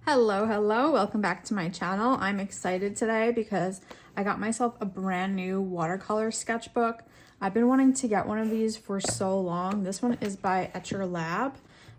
Hello, welcome back to my channel. I'm excited today because I got myself a brand new watercolor sketchbook. I've been wanting to get one of these for so long. This one is by Etcher Lab.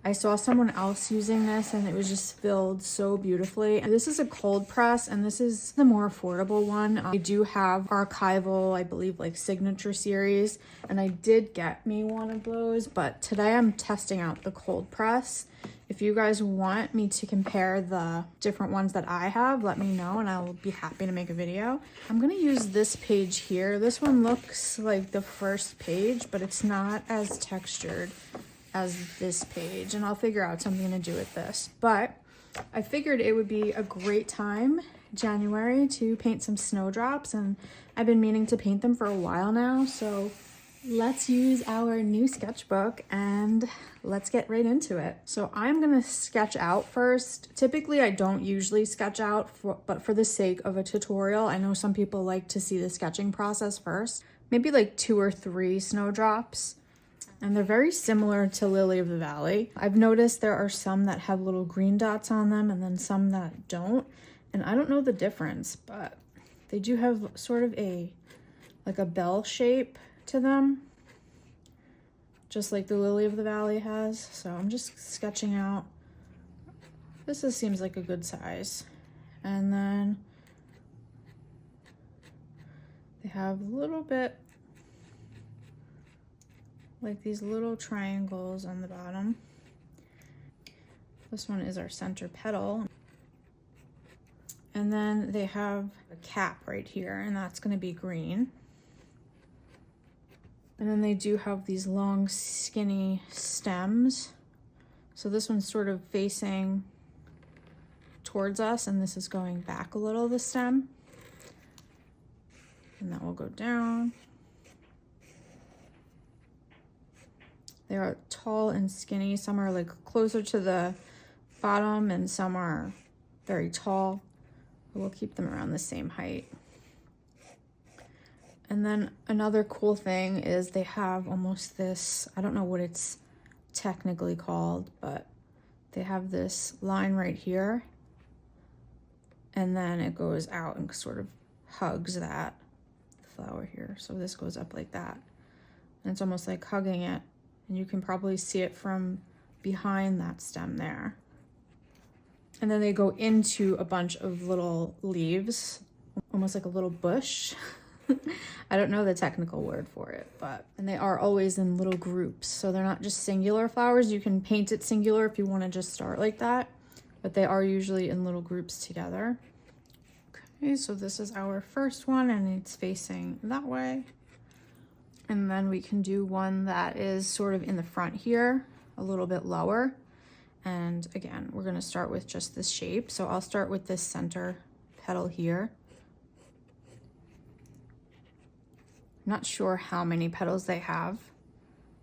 I saw someone else using this and it was just filled so beautifully. And this is a cold press and this is the more affordable one. I do have archival, I believe like signature series, and I did get me one of those, but today I'm testing out the cold press. If you guys want me to compare the different ones that I have, let me know and I will be happy to make a video. I'm gonna use this page here. This one looks like the first page, but it's not as textured as this page, and I'll figure out something to do with this. But I figured it would be a great time, January, to paint some snowdrops, and I've been meaning to paint them for a while now, so let's use our new sketchbook and let's get right into it. So I'm gonna sketch out first. Typically I don't usually sketch out, but for the sake of a tutorial, I know some people like to see the sketching process first. Maybe like 2 or 3 snowdrops. And they're very similar to Lily of the Valley. I've noticed there are some that have little green dots on them and then some that don't. And I don't know the difference, but they do have sort of like a bell shape to them, just like the Lily of the Valley has. So I'm just sketching out. This seems like a good size. And then they have a little bit like these little triangles on the bottom. This one is our center petal. And then they have a cap right here, and that's gonna be green. And then they do have these long, skinny stems. So this one's sort of facing towards us, and this is going back a little, the stem. And that will go down. They are tall and skinny. Some are like closer to the bottom and some are very tall. But we'll keep them around the same height. And then another cool thing is they have almost this, I don't know what it's technically called, but they have this line right here. And then it goes out and sort of hugs that flower here. So this goes up like that. And it's almost like hugging it. And you can probably see it from behind that stem there. And then they go into a bunch of little leaves, almost like a little bush. I don't know the technical word for it, and they are always in little groups. So they're not just singular flowers. You can paint it singular if you want to just start like that, but they are usually in little groups together. Okay, so this is our first one and it's facing that way. And then we can do one that is sort of in the front here, a little bit lower. And again, we're gonna start with just this shape. So I'll start with this center petal here. I'm not sure how many petals they have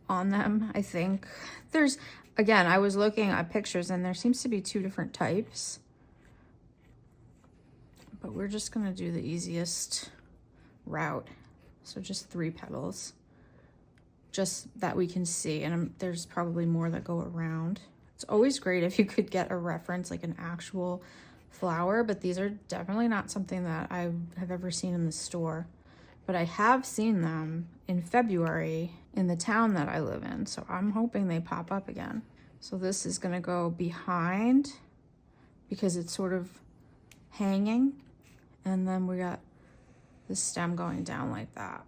on them. I think there's, again, I was looking at pictures and there seems to be 2 different types. But we're just gonna do the easiest route. So just 3 petals, just that we can see. And there's probably more that go around. It's always great if you could get a reference, like an actual flower, but these are definitely not something that I have ever seen in the store. But I have seen them in February in the town that I live in. So I'm hoping they pop up again. So this is gonna go behind because it's sort of hanging. And then we got the stem going down like that.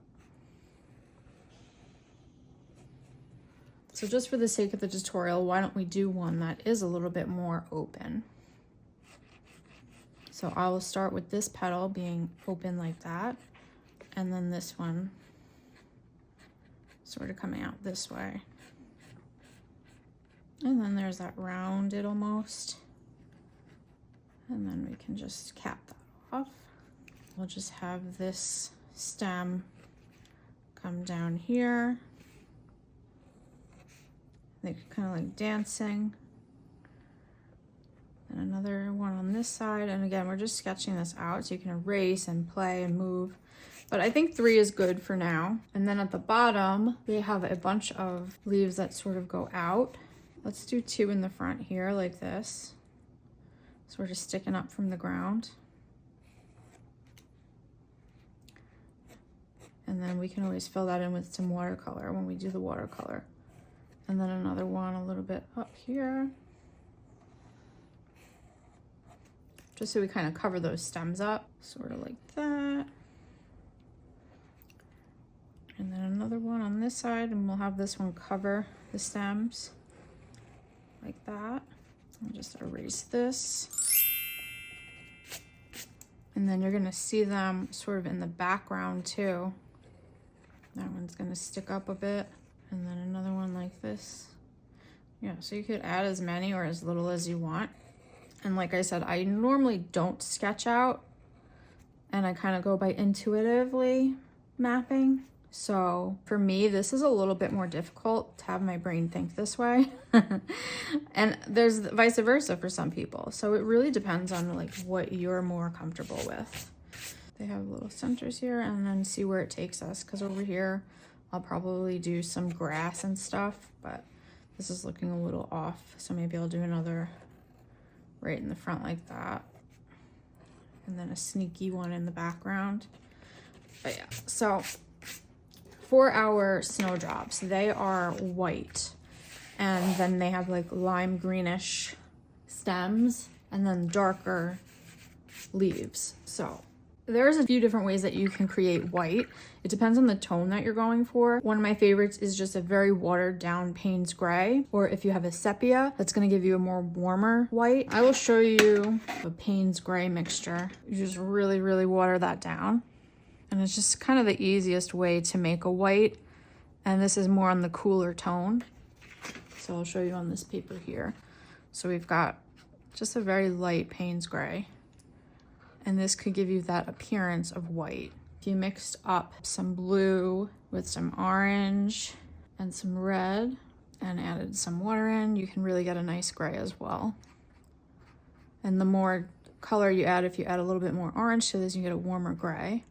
So just for the sake of the tutorial, why don't we do one that is a little bit more open? So I will start with this petal being open like that, and then this one sort of coming out this way. And then there's that rounded almost. And then we can just cap that off. We'll just have this stem come down here. They're kind of like dancing. And another one on this side. And again, we're just sketching this out so you can erase and play and move. But I think 3 is good for now. And then at the bottom, they have a bunch of leaves that sort of go out. Let's do 2 in the front here like this. sort of sticking up from the ground. And then we can always fill that in with some watercolor when we do the watercolor. And then another one a little bit up here. Just so we kind of cover those stems up, sort of like that. And then another one on this side, and we'll have this one cover the stems like that. I'll just erase this. And then you're gonna see them sort of in the background too. That one's gonna stick up a bit. And then another one like this. Yeah, so you could add as many or as little as you want. And like I said, I normally don't sketch out, and I kind of go by intuitively mapping. So for me, this is a little bit more difficult to have my brain think this way. And there's vice versa for some people. So it really depends on like what you're more comfortable with. They have little centers here, and then see where it takes us. Because over here, I'll probably do some grass and stuff, but this is looking a little off. So maybe I'll do another right in the front like that. And then a sneaky one in the background. But yeah, so for our snowdrops, they are white, and then they have like lime greenish stems and then darker leaves. So there's a few different ways that you can create white. It depends on the tone that you're going for. One of my favorites is just a very watered down Payne's gray, or if you have a sepia, that's gonna give you a more warmer white. I will show you a Payne's gray mixture. You just really, really water that down. And it's just kind of the easiest way to make a white. And this is more on the cooler tone. So I'll show you on this paper here. So we've got just a very light Payne's gray. And this could give you that appearance of white. If you mixed up some blue with some orange and some red and added some water in, you can really get a nice gray as well. And the more color you add, if you add a little bit more orange to this, you get a warmer gray.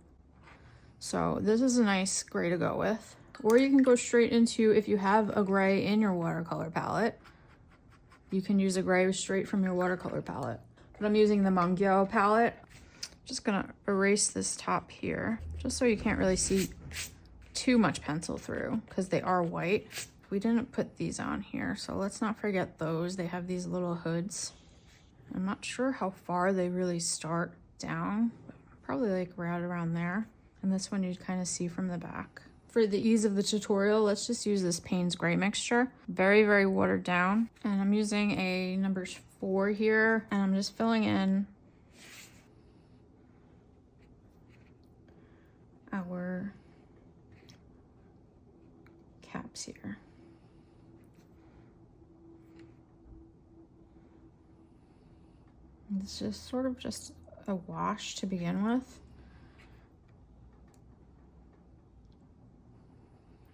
So this is a nice gray to go with. Or you can go straight into, if you have a gray in your watercolor palette, you can use a gray straight from your watercolor palette. But I'm using the Mungyo palette. Just gonna erase this top here, just so you can't really see too much pencil through, because they are white. We didn't put these on here, so let's not forget those. They have these little hoods. I'm not sure how far they really start down, but probably like right around there. And this one you kind of see from the back. For the ease of the tutorial, let's just use this Payne's gray mixture. Very, very watered down. And I'm using a number 4 here, and I'm just filling in our caps here. It's just sort of just a wash to begin with.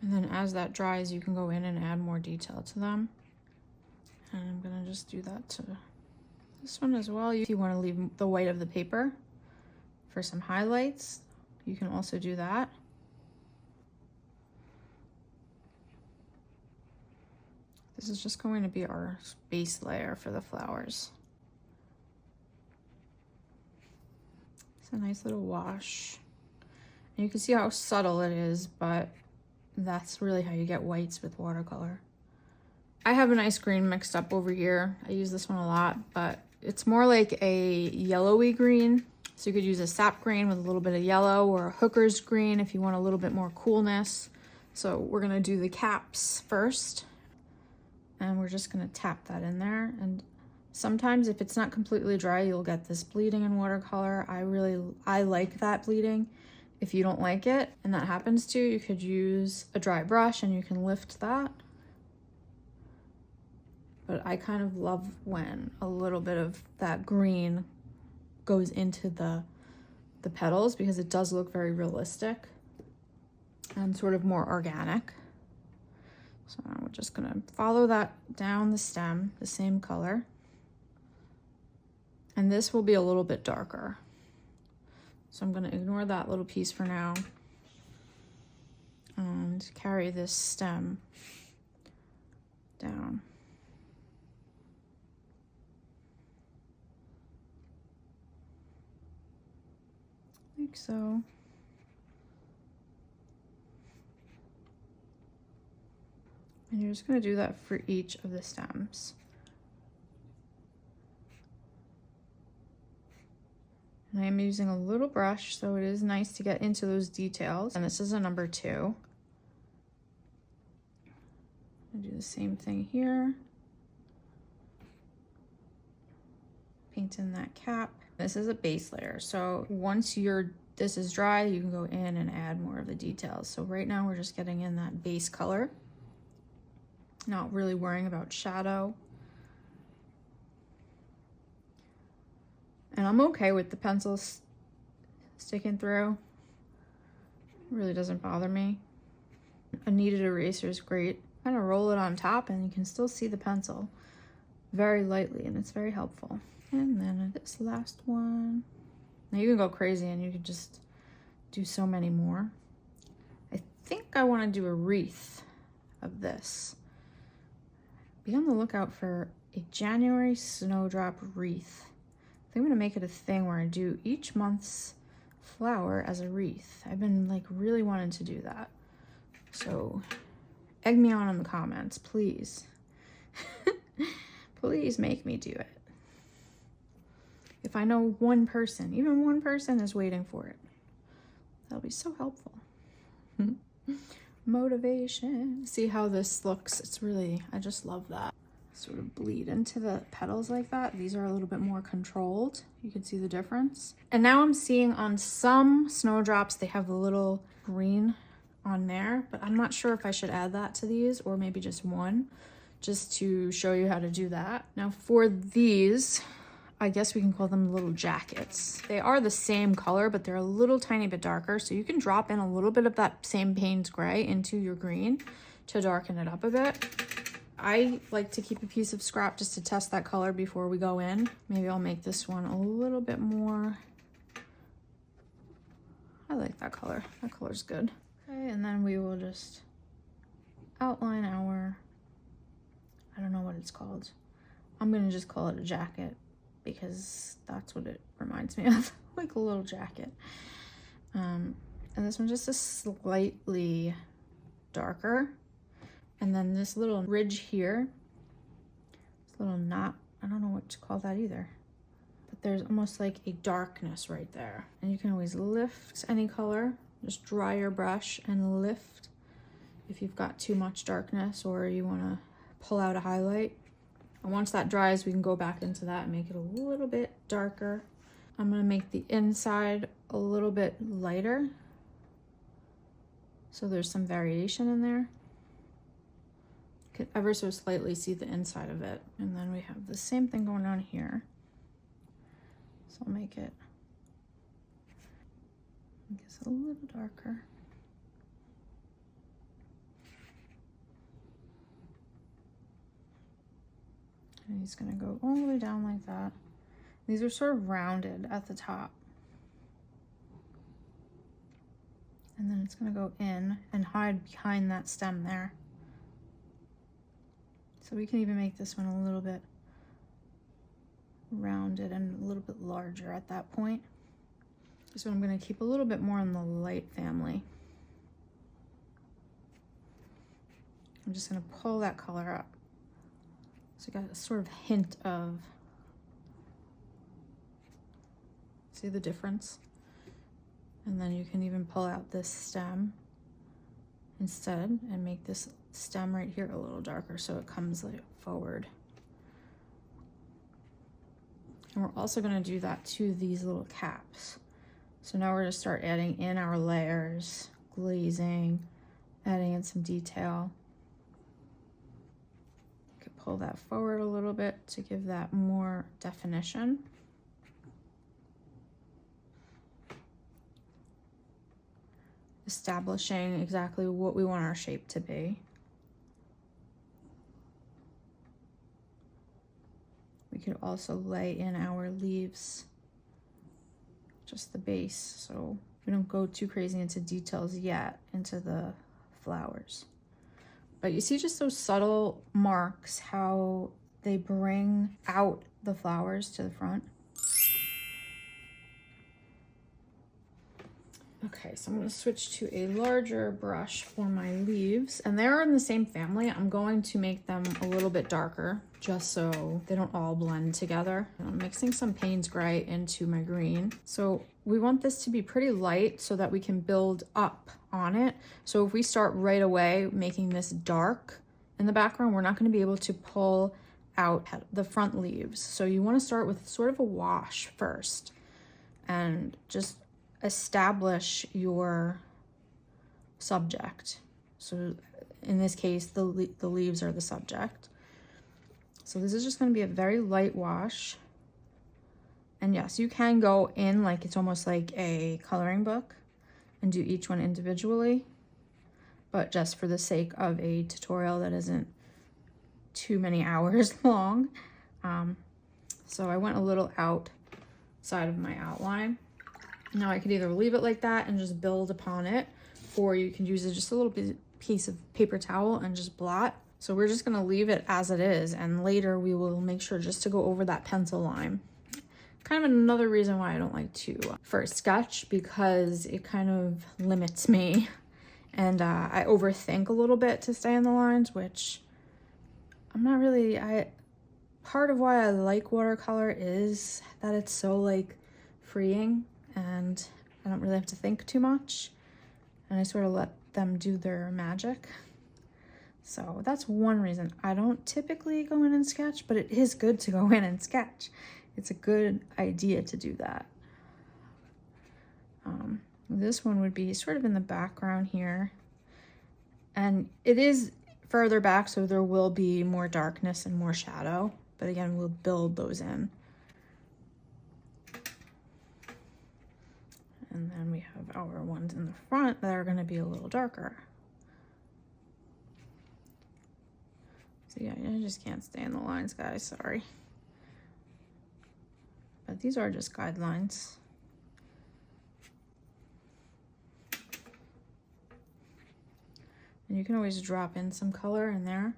And then as that dries, you can go in and add more detail to them. And I'm gonna just do that to this one as well. If you wanna leave the white of the paper for some highlights, you can also do that. This is just going to be our base layer for the flowers. It's a nice little wash. And you can see how subtle it is, but that's really how you get whites with watercolor. I have a nice green mixed up over here. I use this one a lot, but it's more like a yellowy green. So you could use a sap green with a little bit of yellow, or a hooker's green if you want a little bit more coolness. So we're gonna do the caps first. And we're just gonna tap that in there. And sometimes if it's not completely dry, you'll get this bleeding in watercolor. I like that bleeding. If you don't like it and that happens to you, you could use a dry brush and you can lift that. But I kind of love when a little bit of that green goes into the petals, because it does look very realistic and sort of more organic. So we're just gonna follow that down the stem, the same color. And this will be a little bit darker. So I'm gonna ignore that little piece for now and carry this stem down. like so. And you're just going to do that for each of the stems. And I am using a little brush, so it is nice to get into those details. And this is a number 2. I'll do the same thing here. Paint in that cap. This is a base layer, so once this is dry, you can go in and add more of the details. So right now we're just getting in that base color, not really worrying about shadow. And I'm okay with the pencils sticking through. It really doesn't bother me. A kneaded eraser is great. Kind of roll it on top and you can still see the pencil very lightly, and it's very helpful. And then this last one. Now you can go crazy and you can just do so many more. I think I want to do a wreath of this. Be on the lookout for a January Snowdrop wreath. I think I'm gonna make it a thing where I do each month's flower as a wreath. I've been like really wanting to do that. So egg me on in the comments, please. Please make me do it. If I know one person, even one person is waiting for it, that'll be so helpful. Motivation. See how this looks? It's really, I just love that. Sort of bleed into the petals like that. These are a little bit more controlled. You can see the difference. And now I'm seeing on some snowdrops, they have a little green on there, but I'm not sure if I should add that to these or maybe just one, just to show you how to do that. Now for these, I guess we can call them little jackets. They are the same color, but they're a little tiny bit darker. So you can drop in a little bit of that same Payne's gray into your green to darken it up a bit. I like to keep a piece of scrap just to test that color before we go in. Maybe I'll make this one a little bit more. I like that color. That color's good. Okay, and then we will just outline our, I don't know what it's called. I'm gonna just call it a jacket because that's what it reminds me of, like a little jacket. And this one's just a slightly darker. And then this little ridge here, this little knot, I don't know what to call that either, but there's almost like a darkness right there. And you can always lift any color, just dry your brush and lift if you've got too much darkness or you wanna pull out a highlight. And once that dries, we can go back into that and make it a little bit darker. I'm gonna make the inside a little bit lighter, so there's some variation in there. Could ever so slightly see the inside of it. And then we have the same thing going on here. So I'll make it, I guess, a little darker. And he's gonna go all the way down like that. These are sort of rounded at the top. And then it's gonna go in and hide behind that stem there. So we can even make this one a little bit rounded and a little bit larger at that point. So I'm gonna keep a little bit more in the light family. I'm just gonna pull that color up. So you got a sort of hint of, see the difference? And then you can even pull out this stem instead and make this stem right here a little darker so it comes like forward. And we're also going to do that to these little caps. So now we're going to start adding in our layers, glazing, adding in some detail. You could pull that forward a little bit to give that more definition. Establishing exactly what we want our shape to be. We could also lay in our leaves, just the base, so we don't go too crazy into details yet, into the flowers. But you see just those subtle marks, how they bring out the flowers to the front. Okay, so I'm going to switch to a larger brush for my leaves, and they're in the same family. I'm going to make them a little bit darker just so they don't all blend together. I'm mixing some Payne's Gray into my green. So we want this to be pretty light so that we can build up on it. So if we start right away making this dark in the background, we're not going to be able to pull out the front leaves. So you want to start with sort of a wash first and just establish your subject. So in this case, the leaves are the subject. So this is just going to be a very light wash. And yes, you can go in like it's almost like a coloring book and do each one individually. But just for the sake of a tutorial that isn't too many hours long. So I went a little outside of my outline. Now I could either leave it like that and just build upon it, or you can use just a little piece of paper towel and just blot. So we're just gonna leave it as it is, and later we will make sure just to go over that pencil line. Kind of another reason why I don't like to first sketch, because it kind of limits me, and I overthink a little bit to stay in the lines, which I'm not really, part of why I like watercolor is that it's so like freeing, and I don't really have to think too much, and I sort of let them do their magic. So that's one reason I don't typically go in and sketch, but it is good to go in and sketch. It's a good idea to do that. This one would be sort of in the background here, and it is further back, so there will be more darkness and more shadow, but again, we'll build those in. And then we have our ones in the front that are going to be a little darker. So yeah, I just can't stay in the lines, guys, sorry. But these are just guidelines. And you can always drop in some color in there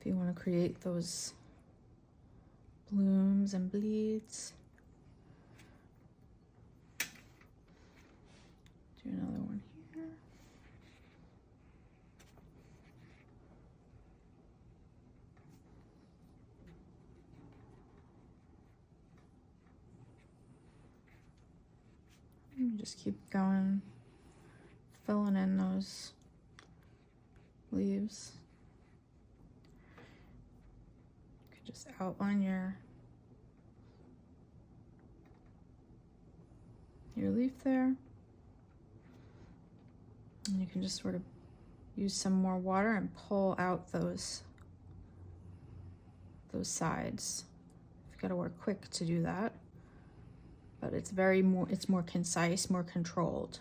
if you want to create those blooms and bleeds. Do another one here. And just keep going, filling in those leaves. You could just outline your leaf there. And you can just sort of use some more water and pull out those sides. You've got to work quick to do that, but it's more concise, more controlled.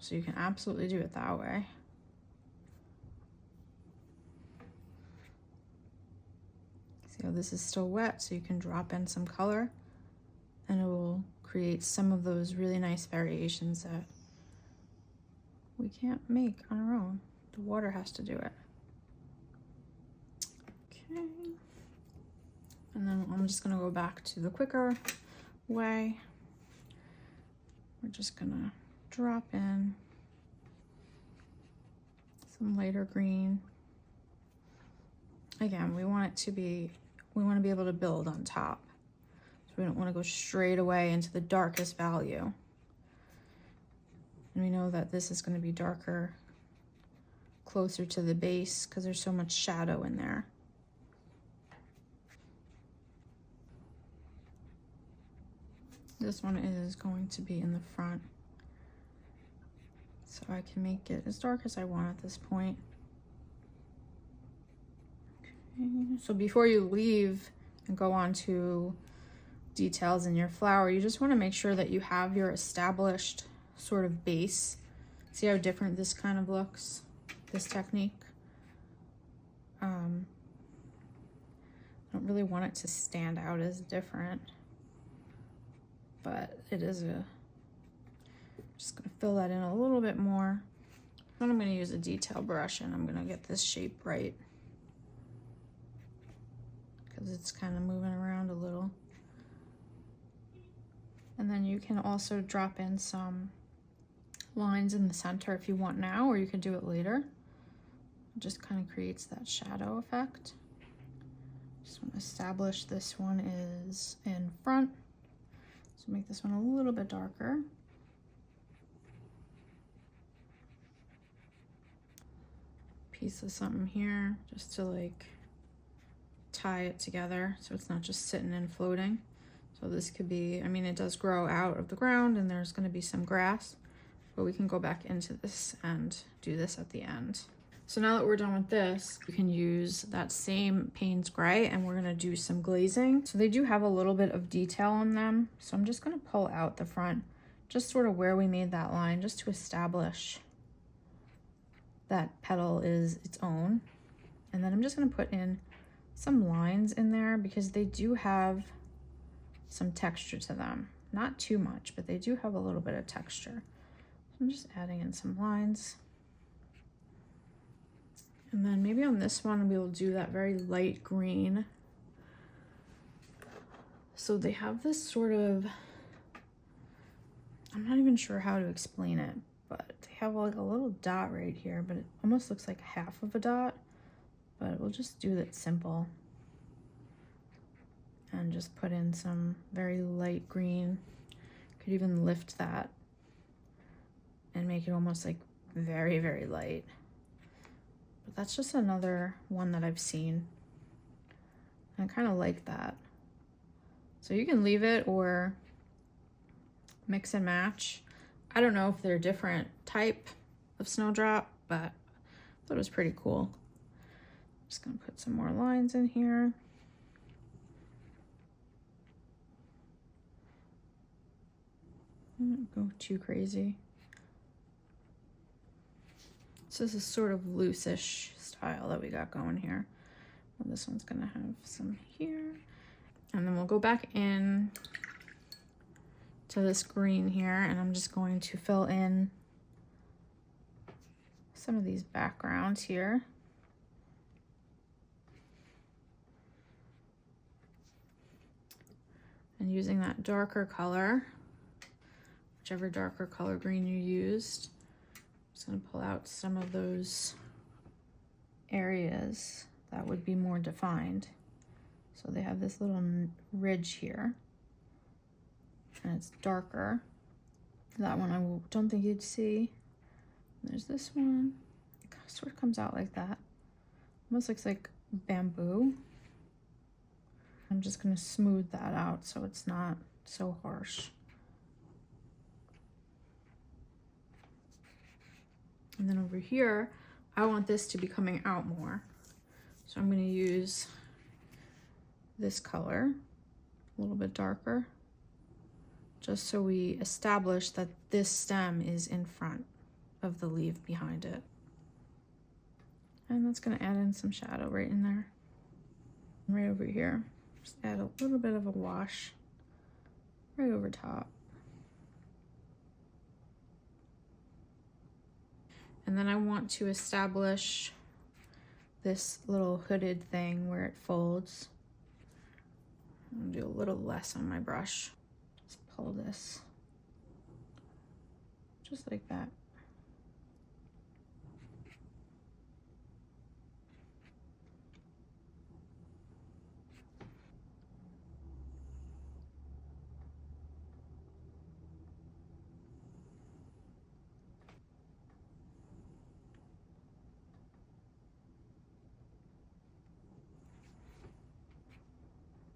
So you can absolutely do it that way. See how this is still wet, so you can drop in some color, and it will create some of those really nice variations that we can't make on our own. The water has to do it. Okay. And then I'm just gonna go back to the quicker way. We're just gonna drop in some lighter green. Again, we want to be able to build on top. So we don't want to go straight away into the darkest value. And we know that this is going to be darker closer to the base because there's so much shadow in there. This one is going to be in the front, so I can make it as dark as I want at this point. Okay. So before you leave and go on to details in your flower, you just want to make sure that you have your established sort of base. See how different this kind of looks, this technique? I don't really want it to stand out as different, but it is just gonna fill that in a little bit more. Then I'm gonna use a detail brush and I'm gonna get this shape right because it's kind of moving around a little. And then you can also drop in some lines in the center if you want now, or you can do it later. It just kind of creates that shadow effect. Just want to establish this one is in front. So make this one a little bit darker. Piece of something here just to like tie it together so it's not just sitting and floating. So this could be, I mean, it does grow out of the ground and there's going to be some grass, but we can go back into this and do this at the end. So now that we're done with this, you can use that same Payne's Gray and we're gonna do some glazing. So they do have a little bit of detail on them. So I'm just gonna pull out the front, just sort of where we made that line, just to establish that petal is its own. And then I'm just gonna put in some lines in there because they do have some texture to them. Not too much, but they do have a little bit of texture. So I'm just adding in some lines. And then maybe on this one, we will do that very light green. So they have this sort of, I'm not even sure how to explain it, but they have like a little dot right here, but it almost looks like half of a dot, but we'll just do that simple. And just put in some very light green. Could even lift that and make it almost like very, very light. But that's just another one that I've seen. I kind of like that. So you can leave it or mix and match. I don't know if they're different type of snowdrop, but I thought it was pretty cool. Just gonna put some more lines in here. Don't go too crazy. So this is sort of loosish style that we got going here. Well, this one's gonna have some here. And then we'll go back in to this green here, and I'm just going to fill in some of these backgrounds here. And using that darker color, whichever darker color green you used, just gonna pull out some of those areas that would be more defined. So they have this little ridge here, and it's darker. That one I don't think you'd see. There's this one. It sort of comes out like that. Almost looks like bamboo. I'm just gonna smooth that out so it's not so harsh. And then over here, I want this to be coming out more. So I'm gonna use this color, a little bit darker, just so we establish that this stem is in front of the leaf behind it. And that's gonna add in some shadow right in there. And right over here, just add a little bit of a wash right over top. And then I want to establish this little hooded thing where it folds. I'm gonna do a little less on my brush. Just pull this, just like that.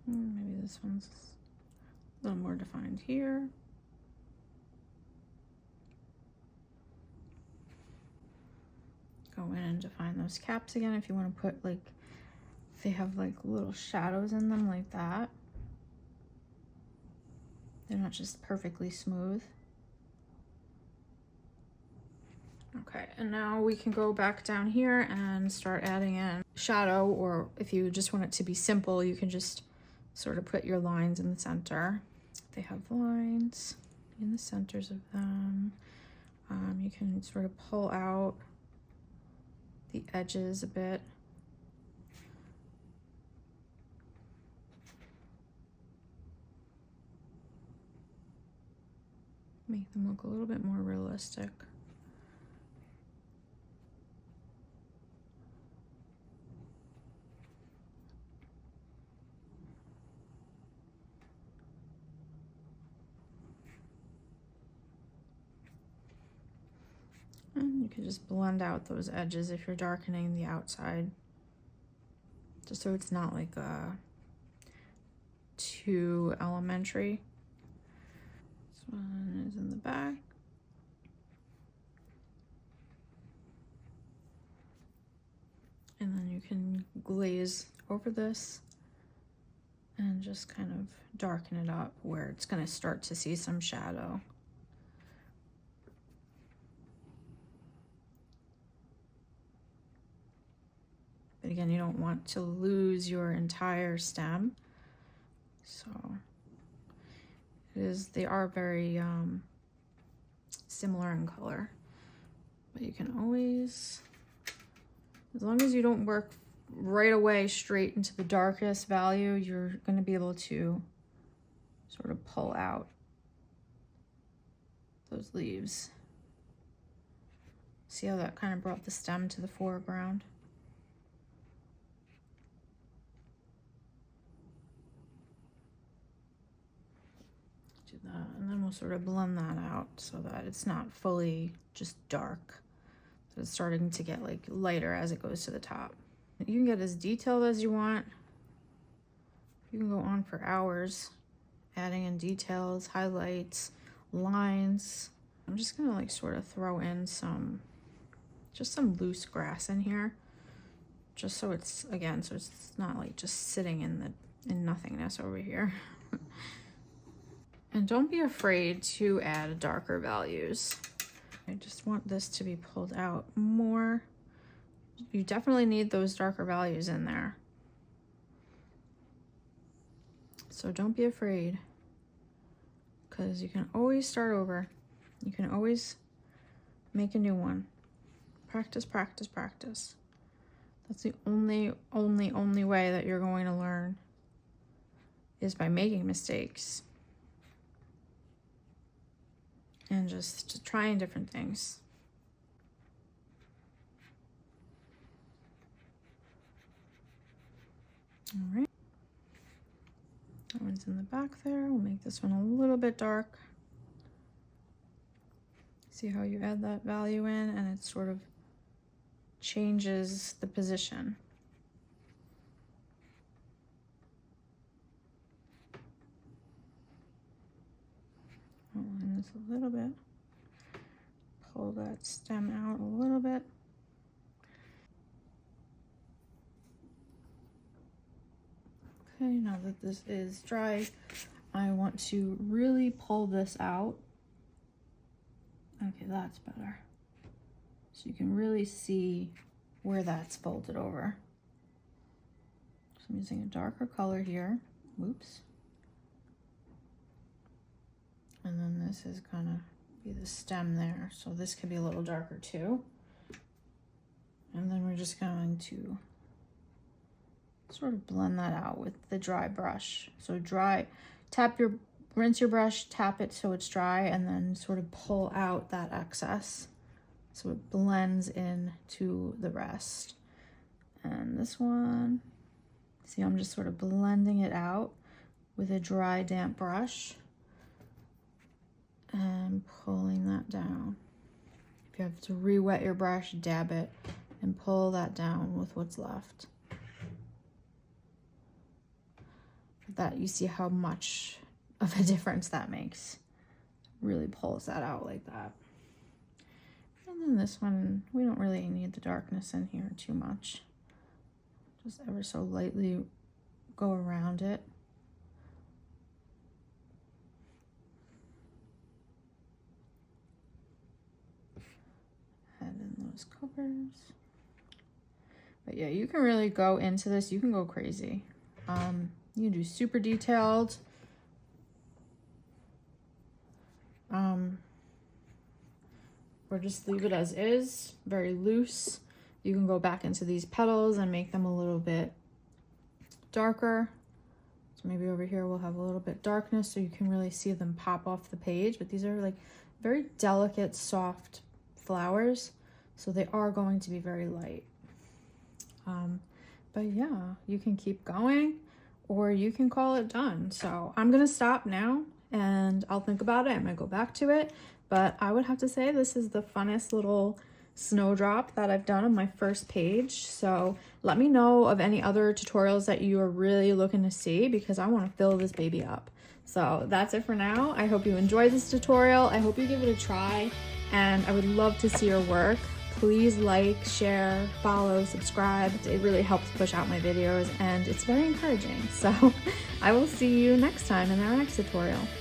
Maybe this one's a little more defined here. Go in and define those caps again if you want to put like, if they have like little shadows in them like that. They're not just perfectly smooth. Okay, and now we can go back down here and start adding in shadow, or if you just want it to be simple, you can just sort of put your lines in the center. They have lines in the centers of them. You can sort of pull out the edges a bit. make them look a little bit more realistic. And you can just blend out those edges if you're darkening the outside, just so it's not like too elementary. This one is in the back. And then you can glaze over this and just kind of darken it up where it's going to start to see some shadow. But again, you don't want to lose your entire stem. So they are very similar in color, but you can always, as long as you don't work right away straight into the darkest value, you're going to be able to sort of pull out those leaves. See how that kind of brought the stem to the foreground? Do that, and then we'll sort of blend that out so that it's not fully just dark. That it's starting to get like lighter as it goes to the top. You can get as detailed as you want. You can go on for hours adding in details, highlights, lines. I'm just gonna like sort of throw in some loose grass in here, just so it's, again, so it's not like just sitting in nothingness over here. And don't be afraid to add darker values. I just want this to be pulled out more. You definitely need those darker values in there. So don't be afraid, because you can always start over. You can always make a new one. Practice, practice, practice. That's the only way that you're going to learn, is by making mistakes. And just trying different things. All right. That one's in the back there. We'll make this one a little bit dark. See how you add that value in and it sort of changes the position. I'll line this a little bit. Pull that stem out a little bit. Okay, now that this is dry, I want to really pull this out. Okay, that's better. So you can really see where that's folded over. So I'm using a darker color here. Oops. And then this is gonna be the stem there. So this could be a little darker too. And then we're just going to sort of blend that out with the dry brush. So rinse your brush, tap it so it's dry, and then sort of pull out that excess so it blends in to the rest. And this one, see, I'm just sort of blending it out with a dry, damp brush and pulling that down. If you have to re-wet your brush, dab it and pull that down with what's left. That, you see how much of a difference that makes. Really pulls that out like that. And then this one, we don't really need the darkness in here too much. Just ever so lightly go around it. Add in those colors. But yeah, you can really go into this. You can go crazy. You can do super detailed. Or just leave it as is, very loose. You can go back into these petals and make them a little bit darker. So maybe over here we'll have a little bit darkness so you can really see them pop off the page. But these are like very delicate, soft flowers, so they are going to be very light. But yeah, you can keep going or you can call it done. So I'm gonna stop now and I'll think about it. I'm gonna go back to it, but I would have to say this is the funnest little snowdrop that I've done on my first page. So let me know of any other tutorials that you are really looking to see, because I want to fill this baby up. So that's it for now. I hope you enjoyed this tutorial. I hope you give it a try, and I would love to see your work. Please like, share, follow, subscribe. It really helps push out my videos and it's very encouraging. So I will see you next time in our next tutorial.